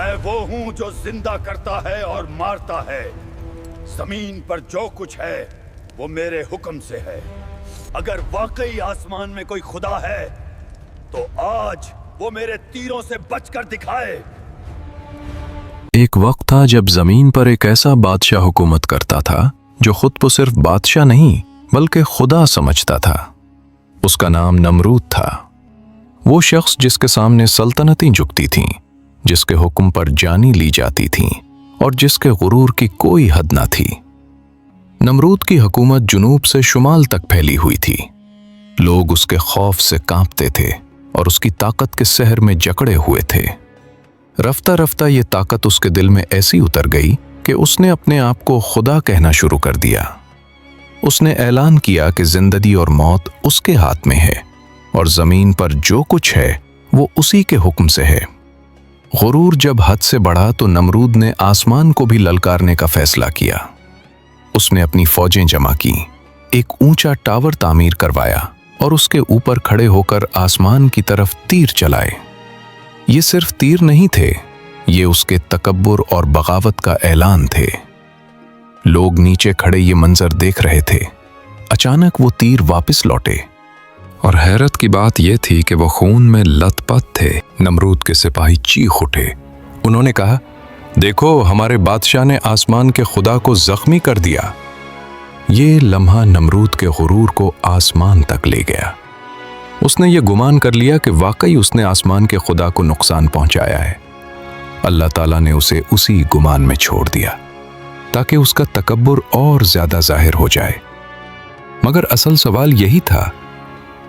میں وہ ہوں جو زندہ کرتا ہے اور مارتا ہے. زمین پر جو کچھ ہے وہ میرے حکم سے ہے. اگر واقعی آسمان میں کوئی خدا ہے تو آج وہ میرے تیروں سے بچ کر دکھائے. ایک وقت تھا جب زمین پر ایک ایسا بادشاہ حکومت کرتا تھا جو خود کو صرف بادشاہ نہیں بلکہ خدا سمجھتا تھا. اس کا نام نمرود تھا. وہ شخص جس کے سامنے سلطنتیں جھکتی تھیں، جس کے حکم پر جانیں لی جاتی تھیں اور جس کے غرور کی کوئی حد نہ تھی. نمرود کی حکومت جنوب سے شمال تک پھیلی ہوئی تھی. لوگ اس کے خوف سے کانپتے تھے اور اس کی طاقت کے سحر میں جکڑے ہوئے تھے. رفتہ رفتہ یہ طاقت اس کے دل میں ایسی اتر گئی کہ اس نے اپنے آپ کو خدا کہنا شروع کر دیا. اس نے اعلان کیا کہ زندگی اور موت اس کے ہاتھ میں ہے اور زمین پر جو کچھ ہے وہ اسی کے حکم سے ہے. غرور جب حد سے بڑھا تو نمرود نے آسمان کو بھی للکارنے کا فیصلہ کیا. اس نے اپنی فوجیں جمع کی، ایک اونچا ٹاور تعمیر کروایا اور اس کے اوپر کھڑے ہو کر آسمان کی طرف تیر چلائے. یہ صرف تیر نہیں تھے، یہ اس کے تکبر اور بغاوت کا اعلان تھے. لوگ نیچے کھڑے یہ منظر دیکھ رہے تھے. اچانک وہ تیر واپس لوٹے اور حیرت کی بات یہ تھی کہ وہ خون میں لت پت تھے. نمرود کے سپاہی چیخ اٹھے. انہوں نے کہا، دیکھو ہمارے بادشاہ نے آسمان کے خدا کو زخمی کر دیا. یہ لمحہ نمرود کے غرور کو آسمان تک لے گیا. اس نے یہ گمان کر لیا کہ واقعی اس نے آسمان کے خدا کو نقصان پہنچایا ہے. اللہ تعالیٰ نے اسے اسی گمان میں چھوڑ دیا تاکہ اس کا تکبر اور زیادہ ظاہر ہو جائے. مگر اصل سوال یہی تھا،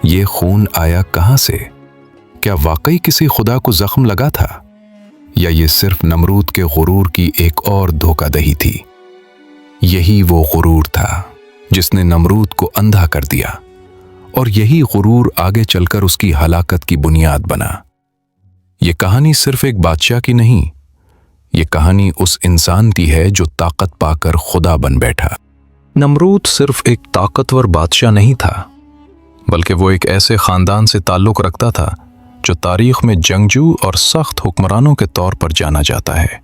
یہ خون آیا کہاں سے؟ کیا واقعی کسی خدا کو زخم لگا تھا یا یہ صرف نمرود کے غرور کی ایک اور دھوکہ دہی تھی؟ یہی وہ غرور تھا جس نے نمرود کو اندھا کر دیا اور یہی غرور آگے چل کر اس کی ہلاکت کی بنیاد بنا. یہ کہانی صرف ایک بادشاہ کی نہیں، یہ کہانی اس انسان کی ہے جو طاقت پا کر خدا بن بیٹھا. نمرود صرف ایک طاقتور بادشاہ نہیں تھا بلکہ وہ ایک ایسے خاندان سے تعلق رکھتا تھا جو تاریخ میں جنگجو اور سخت حکمرانوں کے طور پر جانا جاتا ہے.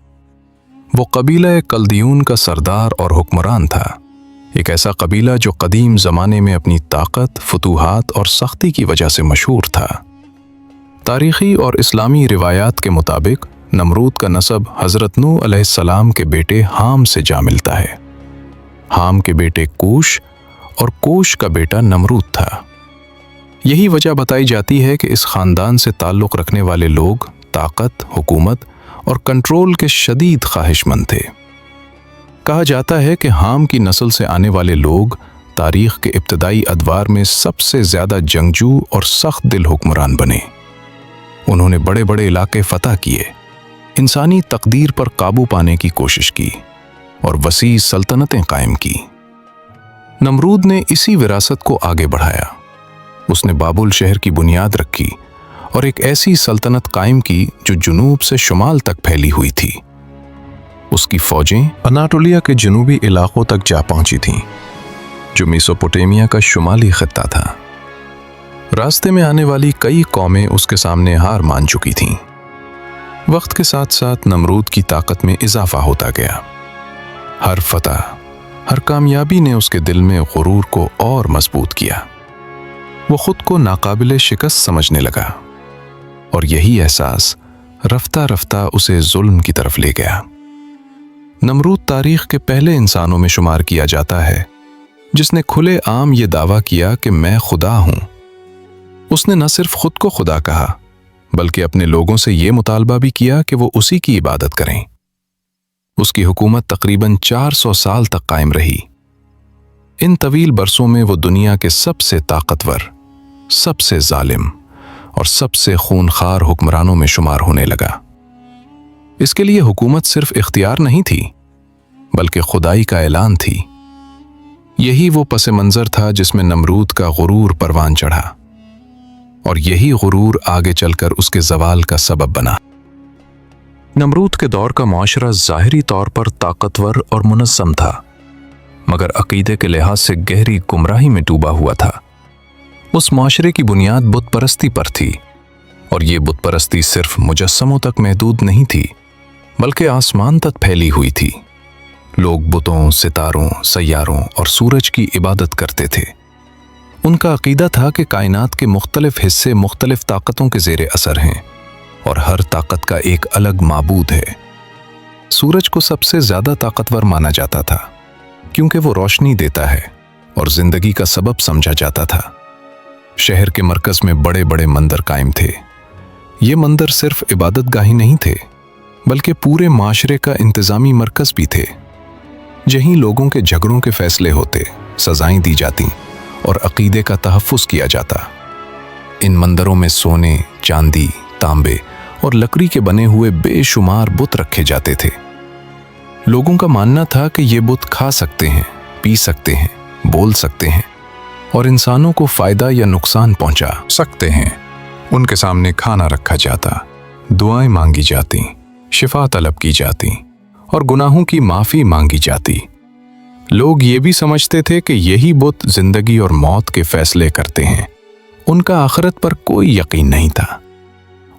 وہ قبیلہ کلدیون کا سردار اور حکمران تھا، ایک ایسا قبیلہ جو قدیم زمانے میں اپنی طاقت، فتوحات اور سختی کی وجہ سے مشہور تھا. تاریخی اور اسلامی روایات کے مطابق نمرود کا نسب حضرت نوح علیہ السلام کے بیٹے حام سے جا ملتا ہے. حام کے بیٹے کوش اور کوش کا بیٹا نمرود تھا. یہی وجہ بتائی جاتی ہے کہ اس خاندان سے تعلق رکھنے والے لوگ طاقت، حکومت اور کنٹرول کے شدید خواہش مند تھے. کہا جاتا ہے کہ حام کی نسل سے آنے والے لوگ تاریخ کے ابتدائی ادوار میں سب سے زیادہ جنگجو اور سخت دل حکمران بنے. انہوں نے بڑے بڑے علاقے فتح کیے، انسانی تقدیر پر قابو پانے کی کوشش کی اور وسیع سلطنتیں قائم کی. نمرود نے اسی وراثت کو آگے بڑھایا. اس نے بابل شہر کی بنیاد رکھی اور ایک ایسی سلطنت قائم کی جو جنوب سے شمال تک پھیلی ہوئی تھی. اس کی فوجیں اناٹولیا کے جنوبی علاقوں تک جا پہنچی تھیں جو میسوپوٹیمیا کا شمالی خطہ تھا. راستے میں آنے والی کئی قومیں اس کے سامنے ہار مان چکی تھیں. وقت کے ساتھ ساتھ نمرود کی طاقت میں اضافہ ہوتا گیا. ہر فتح، ہر کامیابی نے اس کے دل میں غرور کو اور مضبوط کیا. وہ خود کو ناقابل شکست سمجھنے لگا اور یہی احساس رفتہ رفتہ اسے ظلم کی طرف لے گیا. نمرود تاریخ کے پہلے انسانوں میں شمار کیا جاتا ہے جس نے کھلے عام یہ دعویٰ کیا کہ میں خدا ہوں. اس نے نہ صرف خود کو خدا کہا بلکہ اپنے لوگوں سے یہ مطالبہ بھی کیا کہ وہ اسی کی عبادت کریں. اس کی حکومت تقریباً 400 سال تک قائم رہی. ان طویل برسوں میں وہ دنیا کے سب سے طاقتور، سب سے ظالم اور سب سے خونخوار حکمرانوں میں شمار ہونے لگا. اس کے لیے حکومت صرف اختیار نہیں تھی بلکہ خدائی کا اعلان تھی. یہی وہ پس منظر تھا جس میں نمرود کا غرور پروان چڑھا اور یہی غرور آگے چل کر اس کے زوال کا سبب بنا. نمرود کے دور کا معاشرہ ظاہری طور پر طاقتور اور منظم تھا مگر عقیدے کے لحاظ سے گہری گمراہی میں ڈوبا ہوا تھا. اس معاشرے کی بنیاد بت پرستی پر تھی اور یہ بت پرستی صرف مجسموں تک محدود نہیں تھی बल्कि आसमान तक फैली हुई थी। लोग बुतों, सितारों, सैयारों और सूरज की इबादत करते थे। उनका अकीदा था कि कायनात के मुख्तलिफ हिस्से मुख्तलिफ ताकतों के ज़ेरे असर हैं और हर ताकत का एक अलग माबूद है। सूरज को सबसे ज़्यादा ताकतवर माना जाता था क्योंकि वो रोशनी देता है और ज़िंदगी का सबब समझा जाता था। शहर के मरकज़ में बड़े बड़े मंदिर कायम थे। ये मंदिर सिर्फ इबादतगाही नहीं थे बल्कि पूरे माशरे का इंतज़ामी मरकज़ भी थे। यहीं लोगों के झगड़ों के फैसले होते, सजाएं दी जाती और अकीदे का तहफ़्फ़ुज़ किया जाता। इन मंदिरों में सोने, चांदी, तांबे और लकड़ी के बने हुए बेशुमार बुत रखे जाते थे। लोगों का मानना था कि ये बुत खा सकते हैं, पी सकते हैं, बोल सकते हैं और इंसानों को फ़ायदा या नुकसान पहुंचा सकते हैं। उनके सामने खाना रखा जाता, दुआएं मांगी जाती, शिफा तलब की जाती और गुनाहों की माफ़ी मांगी जाती। लोग ये भी समझते थे कि यही बुत जिंदगी और मौत के फैसले करते हैं। उनका आखिरत पर कोई यकीन नहीं था।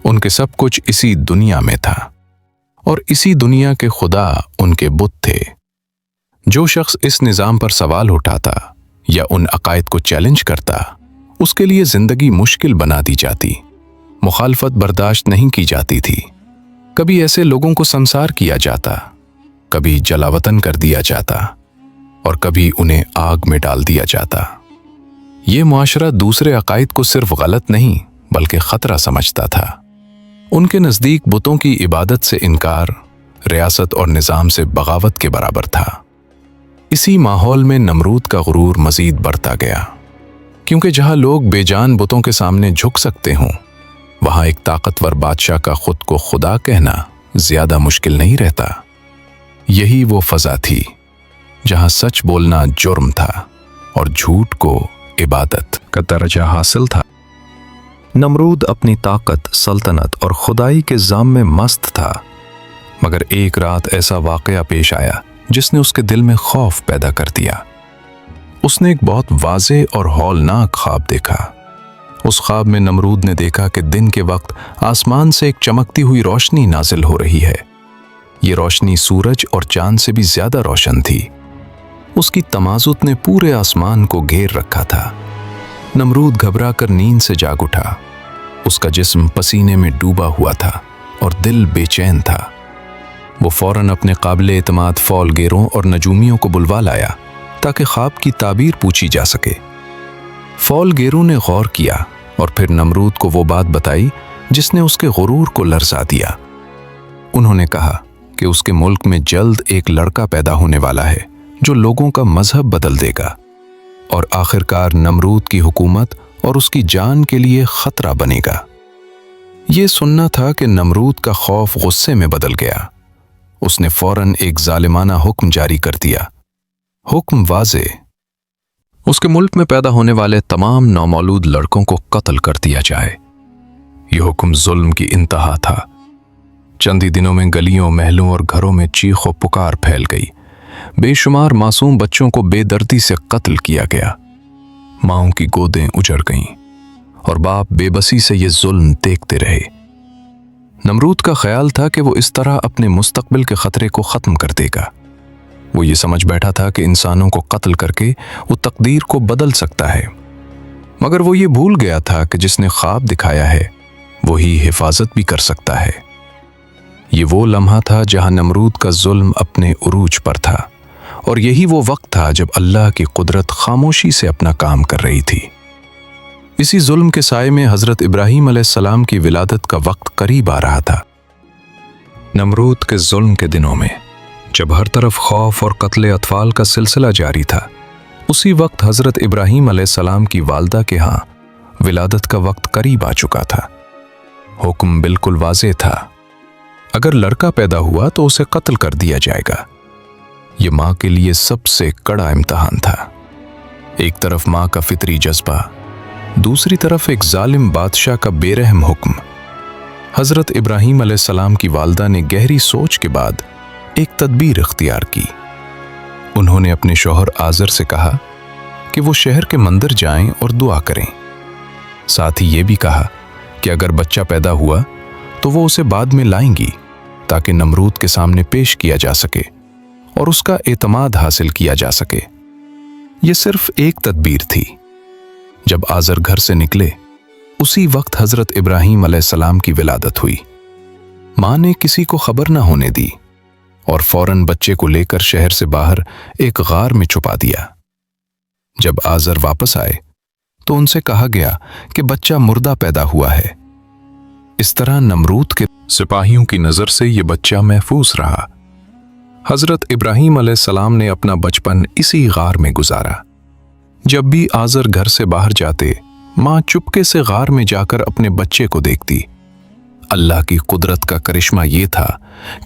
उनके सब कुछ इसी दुनिया में था और इसी दुनिया के खुदा उनके बुत थे। जो शख्स इस निज़ाम पर सवाल उठाता या उन अकायद को चैलेंज करता, उसके लिए जिंदगी मुश्किल बना दी जाती, मुखालफत बर्दाश्त नहीं की जाती थी। कभी ऐसे लोगों को संसार किया जाता, कभी जलावतन कर दिया जाता और कभी उन्हें आग में डाल दिया जाता। ये मुआशरा दूसरे अकायद को सिर्फ गलत नहीं बल्कि खतरा समझता था। उनके नज़दीक बुतों की इबादत से इनकार रियासत और निज़ाम से बगावत के बराबर था। इसी माहौल में नमरूद का गुरूर मज़ीद बढ़ता गया, क्योंकि जहाँ लोग बेजान बुतों के सामने झुक सकते हों, वहाँ एक ताकतवर बादशाह का खुद को खुदा कहना ज़्यादा मुश्किल नहीं रहता। यही वो फ़ज़ा थी जहाँ सच बोलना जुर्म था और झूठ को इबादत का दर्जा हासिल था। नमरूद अपनी ताकत, सल्तनत और खुदाई के जाम में मस्त था, मगर एक रात ऐसा वाक़या पेश आया जिसने उसके दिल में खौफ पैदा कर दिया। उसने एक बहुत वाज़े और हौलनाक ख्वाब देखा। उस ख्वाब में नमरूद ने देखा कि दिन के वक्त आसमान से एक चमकती हुई रोशनी नाजिल हो रही है। ये रोशनी सूरज और चांद से भी ज़्यादा रोशन थी। उसकी तमाजुत ने पूरे आसमान को घेर रखा था। नमरूद घबरा कर नींद से जाग उठा। उसका जिस्म पसीने में डूबा हुआ था और दिल बेचैन था। वो फौरन अपने काबिल एतमाद फौलगेरों और नजूमियों को बुलवा लाया ताकि ख्वाब की ताबीर पूछी जा सके। फौलगेरों ने गौर किया और फिर नमरूद को वो बात बताई जिसने उसके गुरूर को लरज़ा दिया। उन्होंने कहा कि उसके मुल्क में जल्द एक लड़का पैदा होने वाला है जो लोगों का मजहब बदल देगा और आखिरकार नमरूद की हुकूमत और उसकी जान के लिए खतरा बनेगा। ये सुनना था कि नमरूद का खौफ गुस्से में बदल गया। उसने फौरन एक जालिमाना हुक्म जारी कर दिया। हुक्म वाज़े, उसके मुल्क में पैदा होने वाले तमाम नौमौलूद लड़कों को कत्ल कर दिया जाए। यह हुक्म जुल्म की इंतहा था। चंद ही दिनों में गलियों, महलों और घरों में चीखो पुकार फैल गई। बेशुमार मासूम बच्चों को बेदर्दी से कत्ल किया गया। माओं की गोदें उजड़ गईं और बाप बेबसी से ये जुल्म देखते रहे। नमरूद का ख्याल था कि वो इस तरह अपने मुस्तकबिल के खतरे को ख़त्म कर देगा। वो ये समझ बैठा था कि इंसानों को कत्ल करके वो तकदीर को बदल सकता है, मगर वो ये भूल गया था कि जिसने ख्वाब दिखाया है वही हिफाजत भी कर सकता है। ये वो लम्हा था जहां नमरूद का जुल्म अपने उरूज पर था और यही वो वक्त था जब अल्लाह की कुदरत खामोशी से अपना काम कर रही थी। इसी जुल्म के साए में हज़रत इब्राहीम अलैहिस्सलाम की विलादत का वक्त करीब आ रहा था। नमरूद के जुल्म के दिनों में जब हर तरफ खौफ और कत्ले अतफाल का सिलसिला जारी था, उसी वक्त हज़रत इब्राहीम अलैहिस्सलाम की वालदा के यहाँ विलादत का वक्त करीब आ चुका था। हुक्म बिल्कुल वाज़े था, अगर लड़का पैदा हुआ तो उसे कत्ल कर दिया जाएगा। ये माँ के लिए सबसे कड़ा इम्तहान था। एक तरफ माँ का फितरी जज्बा, दूसरी तरफ एक जालिम बादशाह का बेरहम हुक्म। हज़रत इब्राहीम अलैहिस्सलाम की वालदा ने गहरी सोच के बाद एक तदबीर इख्तियार की। उन्होंने अपने शौहर आज़र से कहा कि वो शहर के मंदिर जाएं और दुआ करें। साथ ही ये भी कहा कि अगर बच्चा पैदा हुआ तो वो उसे बाद में लाएंगी تاکہ نمرود کے سامنے پیش کیا جا سکے اور اس کا اعتماد حاصل کیا جا سکے۔ یہ صرف ایک تدبیر تھی۔ جب آزر گھر سے نکلے اسی وقت حضرت ابراہیم علیہ السلام کی ولادت ہوئی۔ ماں نے کسی کو خبر نہ ہونے دی اور فوراً بچے کو لے کر شہر سے باہر ایک غار میں چھپا دیا۔ جب آزر واپس آئے تو ان سے کہا گیا کہ بچہ مردہ پیدا ہوا ہے۔ اس طرح نمرود کے سپاہیوں کی نظر سے یہ بچہ محفوظ رہا۔ حضرت ابراہیم علیہ السلام نے اپنا بچپن اسی غار میں گزارا۔ جب بھی آزر گھر سے باہر جاتے ماں چپکے سے غار میں جا کر اپنے بچے کو دیکھتی۔ اللہ کی قدرت کا کرشمہ یہ تھا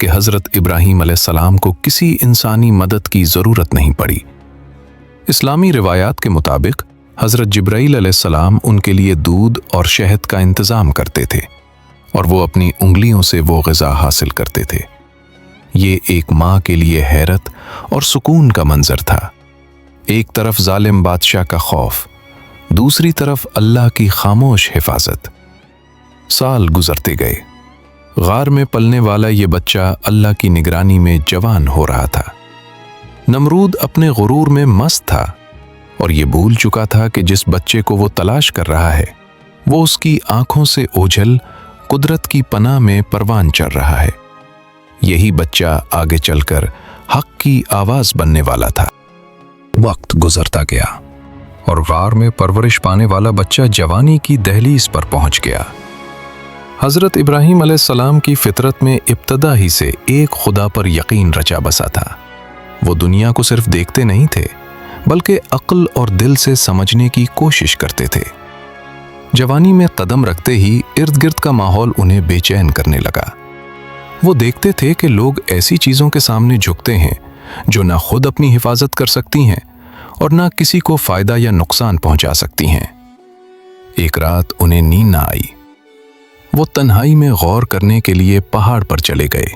کہ حضرت ابراہیم علیہ السلام کو کسی انسانی مدد کی ضرورت نہیں پڑی۔ اسلامی روایات کے مطابق حضرت جبرائیل علیہ السلام ان کے لیے دودھ اور شہد کا انتظام کرتے تھے اور وہ اپنی انگلیوں سے وہ غذا حاصل کرتے تھے۔ یہ ایک ماں کے لیے حیرت اور سکون کا منظر تھا۔ ایک طرف ظالم بادشاہ کا خوف، دوسری طرف اللہ کی خاموش حفاظت۔ سال گزرتے گئے، غار میں پلنے والا یہ بچہ اللہ کی نگرانی میں جوان ہو رہا تھا۔ نمرود اپنے غرور میں مست تھا اور یہ بھول چکا تھا کہ جس بچے کو وہ تلاش کر رہا ہے وہ اس کی آنکھوں سے اوجھل قدرت کی پناہ میں پروان چڑھ رہا ہے۔ یہی بچہ آگے چل کر حق کی آواز بننے والا تھا۔ وقت گزرتا گیا اور غار میں پرورش پانے والا بچہ جوانی کی دہلیز پر پہنچ گیا۔ حضرت ابراہیم علیہ السلام کی فطرت میں ابتدا ہی سے ایک خدا پر یقین رچا بسا تھا۔ وہ دنیا کو صرف دیکھتے نہیں تھے بلکہ عقل اور دل سے سمجھنے کی کوشش کرتے تھے۔ جوانی میں قدم رکھتے ہی ارد گرد کا ماحول انہیں بے چین کرنے لگا۔ وہ دیکھتے تھے کہ لوگ ایسی چیزوں کے سامنے جھکتے ہیں جو نہ خود اپنی حفاظت کر سکتی ہیں اور نہ کسی کو فائدہ یا نقصان پہنچا سکتی ہیں۔ ایک رات انہیں نیند نہ آئی۔ وہ تنہائی میں غور کرنے کے لیے پہاڑ پر چلے گئے۔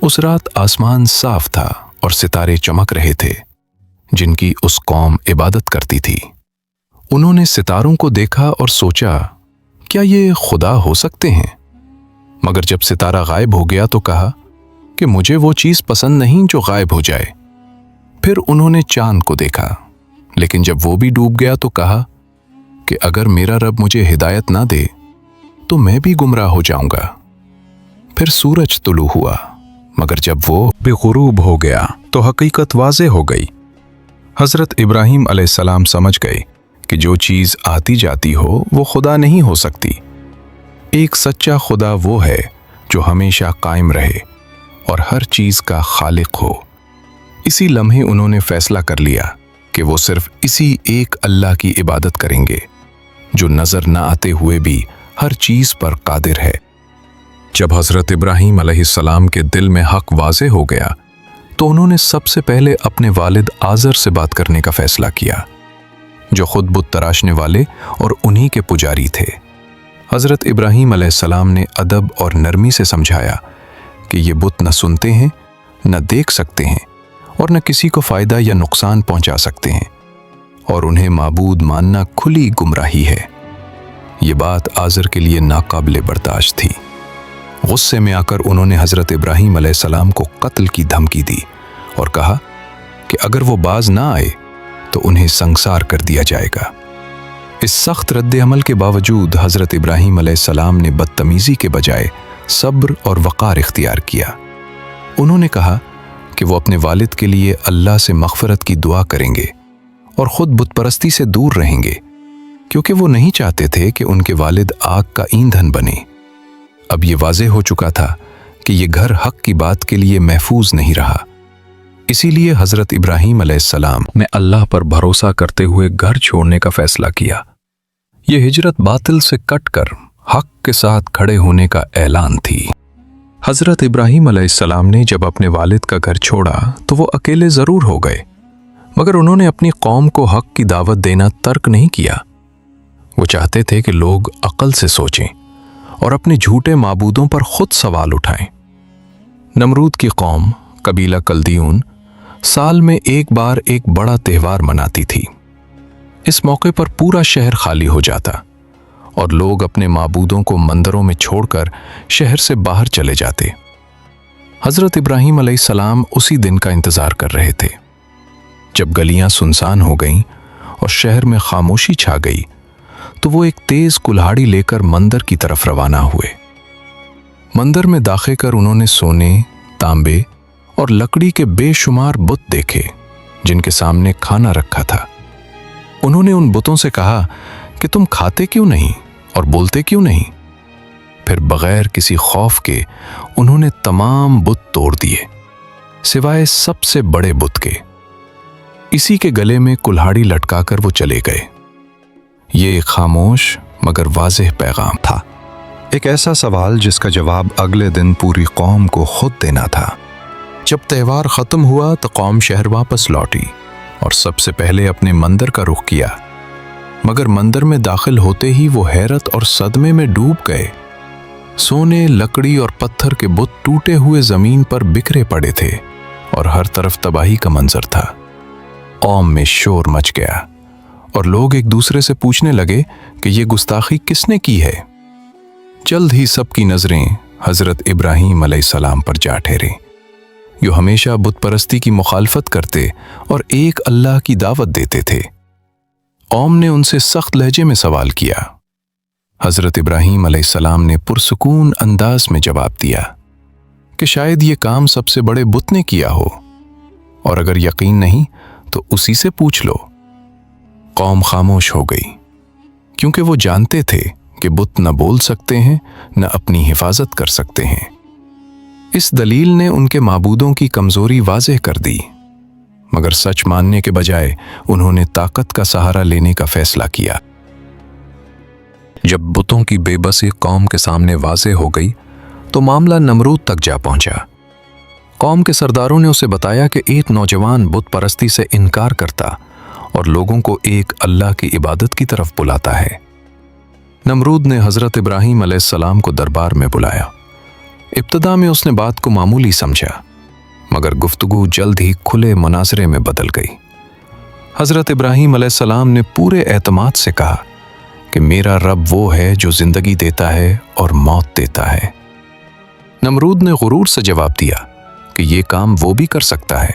اس رات آسمان صاف تھا اور ستارے چمک رہے تھے جن کی اس قوم عبادت کرتی تھی۔ انہوں نے ستاروں کو دیکھا اور سوچا کیا یہ خدا ہو سکتے ہیں؟ مگر جب ستارہ غائب ہو گیا تو کہا کہ مجھے وہ چیز پسند نہیں جو غائب ہو جائے۔ پھر انہوں نے چاند کو دیکھا لیکن جب وہ بھی ڈوب گیا تو کہا کہ اگر میرا رب مجھے ہدایت نہ دے تو میں بھی گمراہ ہو جاؤں گا۔ پھر سورج طلوع ہوا مگر جب وہ بے غروب ہو گیا تو حقیقت واضح ہو گئی۔ حضرت ابراہیم علیہ السلام سمجھ گئے کہ جو چیز آتی جاتی ہو وہ خدا نہیں ہو سکتی۔ ایک سچا خدا وہ ہے جو ہمیشہ قائم رہے اور ہر چیز کا خالق ہو۔ اسی لمحے انہوں نے فیصلہ کر لیا کہ وہ صرف اسی ایک اللہ کی عبادت کریں گے جو نظر نہ آتے ہوئے بھی ہر چیز پر قادر ہے۔ جب حضرت ابراہیم علیہ السلام کے دل میں حق واضح ہو گیا تو انہوں نے سب سے پہلے اپنے والد آزر سے بات کرنے کا فیصلہ کیا جو خود بت تراشنے والے اور انہی کے پجاری تھے۔ حضرت ابراہیم علیہ السلام نے ادب اور نرمی سے سمجھایا کہ یہ بت نہ سنتے ہیں، نہ دیکھ سکتے ہیں اور نہ کسی کو فائدہ یا نقصان پہنچا سکتے ہیں اور انہیں معبود ماننا کھلی گمراہی ہے۔ یہ بات آزر کے لیے ناقابل برداشت تھی۔ غصے میں آ کر انہوں نے حضرت ابراہیم علیہ السلام کو قتل کی دھمکی دی اور کہا کہ اگر وہ باز نہ آئے تو انہیں سنگسار کر دیا جائے گا۔ اس سخت رد عمل کے باوجود حضرت ابراہیم علیہ السلام نے بدتمیزی کے بجائے صبر اور وقار اختیار کیا۔ انہوں نے کہا کہ وہ اپنے والد کے لیے اللہ سے مغفرت کی دعا کریں گے اور خود بت پرستی سے دور رہیں گے کیونکہ وہ نہیں چاہتے تھے کہ ان کے والد آگ کا ایندھن بنے۔ اب یہ واضح ہو چکا تھا کہ یہ گھر حق کی بات کے لیے محفوظ نہیں رہا۔ اسی لیے حضرت ابراہیم علیہ السلام نے اللہ پر بھروسہ کرتے ہوئے گھر چھوڑنے کا فیصلہ کیا۔ یہ ہجرت باطل سے کٹ کر حق کے ساتھ کھڑے ہونے کا اعلان تھی۔ حضرت ابراہیم علیہ السلام نے جب اپنے والد کا گھر چھوڑا تو وہ اکیلے ضرور ہو گئے مگر انہوں نے اپنی قوم کو حق کی دعوت دینا ترک نہیں کیا۔ وہ چاہتے تھے کہ لوگ عقل سے سوچیں اور اپنے جھوٹے معبودوں پر خود سوال اٹھائیں۔ نمرود کی قوم قبیلہ کلدیون سال میں ایک بار ایک بڑا تہوار مناتی تھی۔ اس موقع پر پورا شہر خالی ہو جاتا اور لوگ اپنے معبودوں کو مندروں میں چھوڑ کر شہر سے باہر چلے جاتے۔ हज़रत इब्राहीम अलैहिस्सलाम उसी दिन का इंतज़ार कर रहे थे। जब गलियां सुनसान हो गईं और शहर में खामोशी छा गई तो वो एक तेज कुल्हाड़ी लेकर मंदिर की तरफ रवाना हुए। मंदिर में दाखिल कर उन्होंने सोने, तांबे और लकड़ी के बेशुमार बुत देखे जिनके सामने खाना रखा था। उन्होंने उन बुतों से कहा कि तुम खाते क्यों नहीं और बोलते क्यों नहीं? फिर बगैर किसी खौफ के उन्होंने तमाम बुत तोड़ दिए सिवाय सबसे बड़े बुत के। इसी के गले में कुल्हाड़ी लटकाकर वो चले गए। ये एक खामोश मगर वाज़ेह पैगाम था, एक ऐसा सवाल जिसका जवाब अगले दिन पूरी कौम को खुद देना था। जब त्यौहार ख़त्म हुआ तो कौम शहर वापस लौटी और सबसे पहले अपने मंदिर का रुख किया, मगर मंदिर में दाखिल होते ही वो हैरत और सदमे में डूब गए। सोने, लकड़ी और पत्थर के बुत टूटे हुए ज़मीन पर बिखरे पड़े थे और हर तरफ तबाही का मंजर था। कौम में शोर मच गया और लोग एक दूसरे से पूछने लगे कि ये गुस्ताखी किसने की है। जल्द ही सबकी नज़रें हज़रत इब्राहीम अलैहिस्सलाम पर जा ठहरी, जो हमेशा बुत परस्ती की मुखालफत करते और एक अल्लाह की दावत देते थे। कौम ने उनसे सख्त लहजे में सवाल किया। हज़रत इब्राहीम अलैहिस्सलाम ने पुरसुकून अंदाज में जवाब दिया कि शायद ये काम सबसे बड़े बुत ने किया हो, और अगर यकीन नहीं तो उसी से पूछ लो। कौम खामोश हो गई, क्योंकि वो जानते थे कि बुत न बोल सकते हैं न अपनी हिफाजत कर सकते हैं। इस दलील ने उनके माबूदों की कमजोरी वाज़ेह कर दी, मगर सच मानने के बजाय उन्होंने ताकत का सहारा लेने का फैसला किया। जब बुतों की बेबसी कौम के सामने वाज़ेह हो गई तो मामला नमरूद तक जा पहुंचा। कौम के सरदारों ने उसे बताया कि एक नौजवान बुत परस्ती से इनकार करता और लोगों को एक अल्लाह की इबादत की तरफ बुलाता है। नमरूद ने हज़रत इब्राहीम अलैहिस्सलाम को दरबार में बुलाया। इब्तिदा में उसने बात को मामूली समझा, मगर गुफ्तगू जल्द ही खुले मुनाज़रे में बदल गई। हज़रत इब्राहीम अलैहिस्सलाम ने पूरे एतमाद से कहा कि मेरा रब वो है जो ज़िंदगी देता है और मौत देता है। नमरूद ने गुरूर से जवाब दिया कि ये काम वो भी कर सकता है।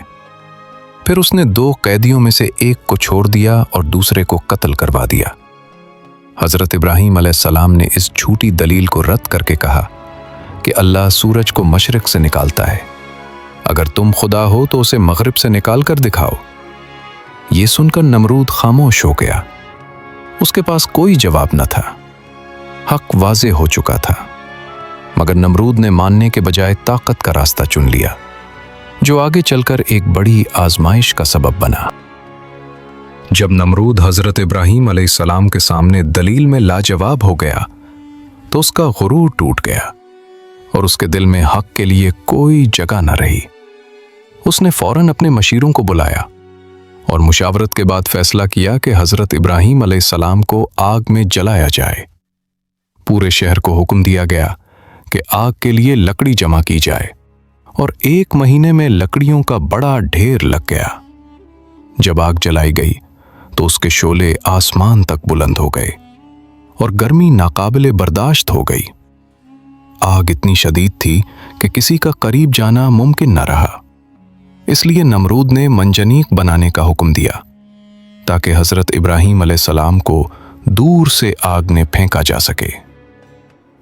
फिर उसने 2 कैदियों में से एक को छोड़ दिया और दूसरे को कत्ल करवा दिया। हज़रत इब्राहीम अलैहिस्सलाम ने इस झूठी दलील को रद्द करके कहा कि अल्लाह सूरज को मशरिक से निकालता है, अगर तुम खुदा हो तो उसे मगरिब से निकाल कर दिखाओ। ये सुनकर नमरूद खामोश हो गया। उसके पास कोई जवाब न था। हक वाज़ेह हो चुका था, मगर नमरूद ने मानने के बजाय ताकत का रास्ता चुन लिया, जो आगे चलकर एक बड़ी आजमाइश का सबब बना। जब नमरूद हज़रत इब्राहीम अलैहिस्सलाम के सामने दलील में लाजवाब हो गया तो उसका गुरूर टूट गया और उसके दिल में हक के लिए कोई जगह न रही। उसने फौरन अपने मशीरों को बुलाया और मुशावरत के बाद फैसला किया कि हज़रत इब्राहीम अलैहिस्सलाम को आग में जलाया जाए। पूरे शहर को हुक्म दिया गया कि आग के लिए लकड़ी जमा की जाए और 1 महीने में लकड़ियों का बड़ा ढेर लग गया। जब आग जलाई गई तो उसके शोले आसमान तक बुलंद हो गए और गर्मी नाकाबिले बर्दाश्त हो गई। आग इतनी शदीद थी कि किसी का करीब जाना मुमकिन न रहा। इसलिए नमरूद ने मंजनीक बनाने का हुक्म दिया ताकि हज़रत इब्राहीम अलैहिस्सलाम को दूर से आग में फेंका जा सके।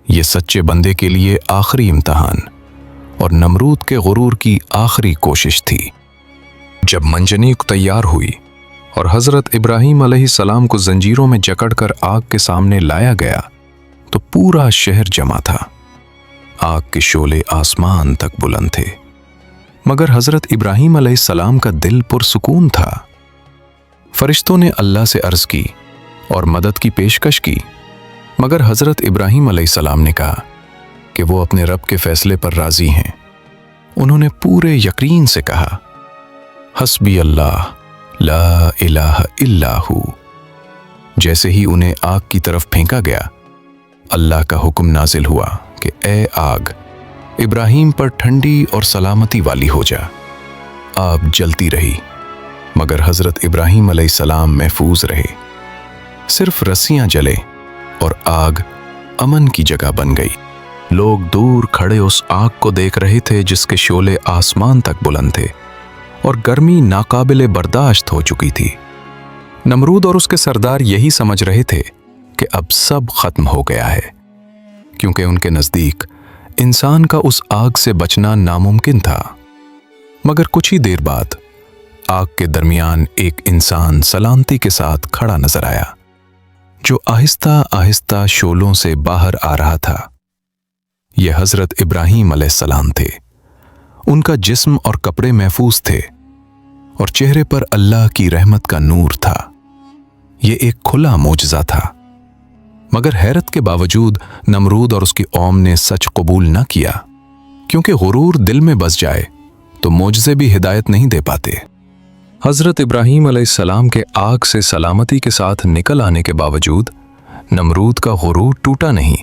ये सच्चे बंदे के लिए आखिरी इम्तिहान और नमरूद के गुरूर की आखिरी कोशिश थी। जब मंजनीक तैयार हुई और हज़रत इब्राहीम अलैहिस्सलाम को जंजीरों में जकड़कर आग के सामने लाया गया तो पूरा शहर जमा था। आग के शोले आसमान तक बुलंद थे, मगर हज़रत इब्राहीम अलैहिस्सलाम का दिल पुरसुकून था। फरिश्तों ने अल्लाह से अर्ज़ की और मदद की पेशकश की, मगर हज़रत इब्राहीम अलैहिस्सलाम ने कहा कि वो अपने रब के फैसले पर राज़ी हैं। उन्होंने पूरे यकीन से कहा, हस्बी अल्लाह ला इलाहा इल्ला हू। जैसे ही उन्हें आग की तरफ फेंका गया, अल्लाह का हुक्म नाजिल हुआ कि ए आग, इब्राहीम पर ठंडी और सलामती वाली हो जा। आग जलती रही, मगर हज़रत इब्राहीम अलैहिस्सलाम महफूज रहे। सिर्फ रस्सियां जले और आग अमन की जगह बन गई। लोग दूर खड़े उस आग को देख रहे थे जिसके शोले आसमान तक बुलंद थे और गर्मी नाकाबिले बर्दाश्त हो चुकी थी। नमरूद और उसके सरदार यही समझ रहे थे कि अब सब खत्म हो गया है, क्योंकि उनके नजदीक इंसान का उस आग से बचना नामुमकिन था। मगर कुछ ही देर बाद आग के दरमियान एक इंसान सलामती के साथ खड़ा नजर आया, जो आहिस्ता आहिस्ता शोलों से बाहर आ रहा था। यह हजरत इब्राहीम अलैहिस्सलाम थे। उनका जिस्म और कपड़े महफूज थे और चेहरे पर अल्लाह की रहमत का नूर था। यह एक खुला मोजज़ा था। मगर हैरत के बावजूद नमरूद और उसकी कौम ने सच कबूल न किया, क्योंकि गुरूर दिल में बस जाए तो मोजज़े भी हिदायत नहीं दे पाते। हजरत इब्राहीम अलैहिस्सलाम के आग से सलामती के साथ निकल आने के बावजूद नमरूद का गुरूर टूटा नहीं,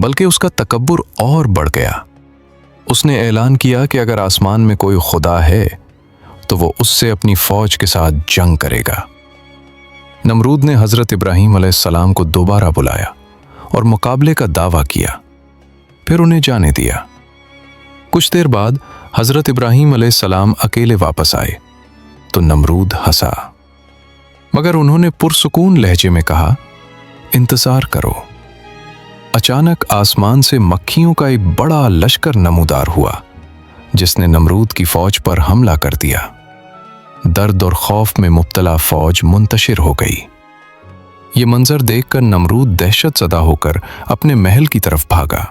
बल्कि उसका तकब्बुर और बढ़ गया। उसने ऐलान किया कि अगर आसमान में कोई खुदा है तो वो उससे अपनी फौज के साथ जंग करेगा। नमरूद ने हजरत इब्राहीम अलैहिस्सलाम को दोबारा बुलाया और मुकाबले का दावा किया, फिर उन्हें जाने दिया। कुछ देर बाद हजरत इब्राहीम अलैहिस्सलाम अकेले वापस आए तो नमरूद हंसा, मगर उन्होंने पुरसुकून लहजे में कहा, इंतजार करो। अचानक आसमान से मक्खियों का एक बड़ा लश्कर नमूदार हुआ, जिसने नमरूद की फौज पर हमला कर दिया। दर्द और खौफ में मुब्तला फौज मुंतशिर हो गई। ये मंजर देखकर नमरूद दहशत ज़दा होकर अपने महल की तरफ भागा,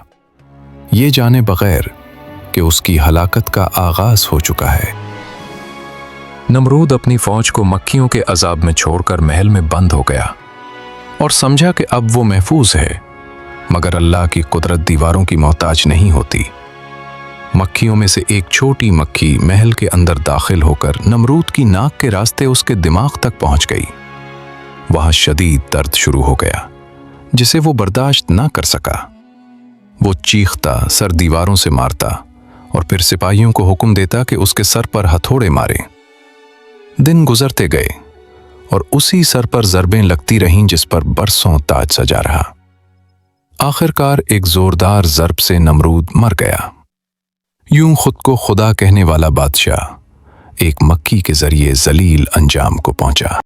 ये जाने बगैर कि उसकी हलाकत का आगाज हो चुका है। नमरूद अपनी फौज को मक्खियों के अजाब में छोड़कर महल में बंद हो गया और समझा कि अब वो महफूज है। मगर अल्लाह की कुदरत दीवारों की मोहताज नहीं होती। मक्खियों में से एक छोटी मक्खी महल के अंदर दाखिल होकर नमरूद की नाक के रास्ते उसके दिमाग तक पहुंच गई। वहां शदीद दर्द शुरू हो गया, जिसे वो बर्दाश्त ना कर सका। वो चीखता, सर दीवारों से मारता और फिर सिपाहियों को हुक्म देता कि उसके सर पर हथौड़े मारें। दिन गुजरते गए और उसी सर पर ज़रबें लगती रहीं जिस पर बरसों ताज सजा रहा। आखिरकार एक जोरदार ज़रब से नमरूद मर गया। यूं खुद को खुदा कहने वाला बादशाह एक मक्खी के जरिए जलील अंजाम को पहुंचा।